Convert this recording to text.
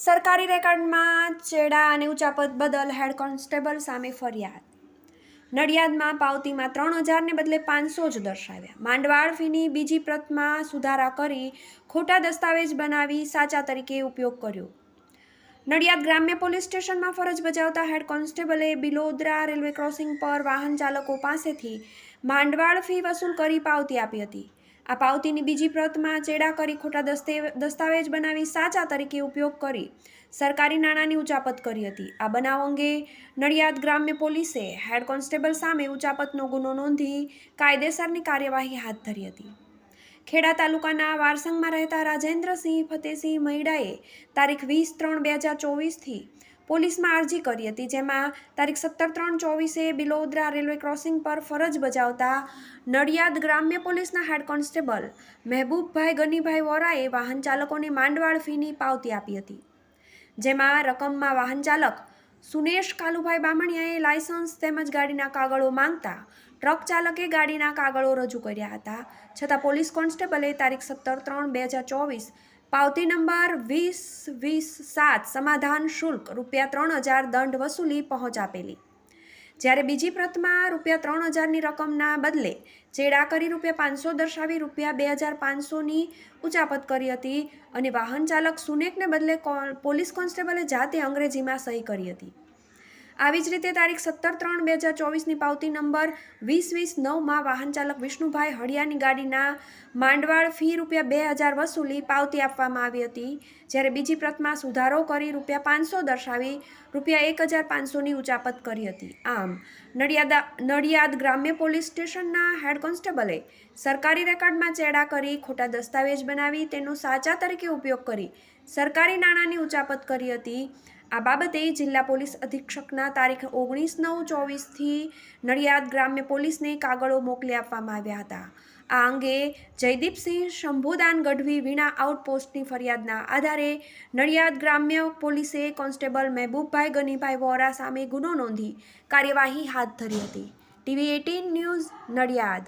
સરકારી રેકર્ડમાં ચેડા અને ઉચાપત બદલ હેડ કોન્સ્ટેબલ સામે ફરિયાદ. નડિયાદમાં પાવતીમાં 3000ને બદલે 500 જ દર્શાવ્યા. માંડવાળ ફીની બીજી પ્રતમાં સુધારા કરી ખોટા દસ્તાવેજ બનાવી સાચા તરીકે ઉપયોગ કર્યો. નડિયાદ ગ્રામ્ય પોલીસ સ્ટેશનમાં ફરજ બજાવતા હેડ કોન્સ્ટેબલે બિલોદરા રેલવે ક્રોસિંગ પર વાહન ચાલકો પાસેથી માંડવાળ ફી વસૂલ કરી પાવતી આપી હતી. આ પાવતીની બીજી પ્રતમાં ચેડા કરી ખોટા દસ્તાવેજ બનાવી સાચા તરીકે ઉપયોગ કરી સરકારી નાણાંની ઉચાપત કરી હતી. આ બનાવ અંગે નડિયાદ ગ્રામ્ય પોલીસે હેડ કોન્સ્ટેબલ સામે ઉચાપતનો ગુનો નોંધી કાયદેસરની કાર્યવાહી હાથ ધરી હતી. ખેડા તાલુકાના વારસંગમાં રહેતા રાજેન્દ્રસિંહ ફતેસિંહ મૈડાએ તારીખ 20/3/2024થી પોલીસમાં અરજી કરી હતી, જેમાં તારીખ 17/3/24 બિલોદરા રેલવે ક્રોસિંગ પર ફરજ બજાવતા નડિયાદ ગ્રામ્ય પોલીસના હેડ કોન્સ્ટેબલ મહેબૂબભાઈ ગનીભાઈ વોરાએ વાહન ચાલકોને માંડવાળ ફીની પાવતી આપી હતી. જેમાં રકમમાં વાહન ચાલક સુનેશ કાલુભાઈ બામણિયાએ લાયસન્સ તેમજ ગાડીના કાગળો માંગતા ટ્રક ચાલકે ગાડીના કાગળો રજૂ કર્યા હતા. છતાં પોલીસ કોન્સ્ટેબલે તારીખ 17/3/2024 પાવતી નંબર 20-20-7 સમાધાન શુલ્ક ₹3000 દંડ વસૂલી પહોંચ આપેલી. જ્યારે બીજી પ્રતમાં ₹3000ની રકમના બદલે ચેડા કરી ₹500 દર્શાવી ₹2500ની ઉચાપત કરી હતી અને વાહન ચાલક સુનેકને બદલે પોલીસ કોન્સ્ટેબલે જાતે અંગ્રેજીમાં સહી કરી હતી. આવી જ રીતે તારીખ 17/3/2024ની પાવતી નંબર 20-20-9માં વાહન ચાલક વિષ્ણુભાઈ હળિયાની ગાડીના માંડવાળ ફી ₹2000 વસૂલી પાવતી આપવામાં આવી હતી. જ્યારે બીજી પ્રતમાં સુધારો કરી ₹500 દર્શાવી ₹1500ની ઉચાપત કરી હતી. આમ નડિયાદ ગ્રામ્ય પોલીસ સ્ટેશનના હેડ કોન્સ્ટેબલે સરકારી રેકર્ડમાં ચેડા કરી ખોટા દસ્તાવેજ બનાવી તેનો સાચા તરીકે ઉપયોગ કરી સરકારી નાણાંની ઉચાપત કરી હતી. આ બાબતે જિલ્લા પોલીસ અધિક્ષકના તારીખ 19/9/24થી નડિયાદ ગ્રામ્ય પોલીસને કાગળો મોકલી આપવામાં આવ્યા હતા. આ અંગે જયદીપસિંહ શંભુદાન ગઢવી વીણા આઉટપોસ્ટની ફરિયાદના આધારે નડિયાદ ગ્રામ્ય પોલીસે કોન્સ્ટેબલ મહેબૂબભાઈ ગનીભાઈ વોરા સામે ગુનો નોંધી કાર્યવાહી હાથ ધરી હતી. TV18 news Nadiad.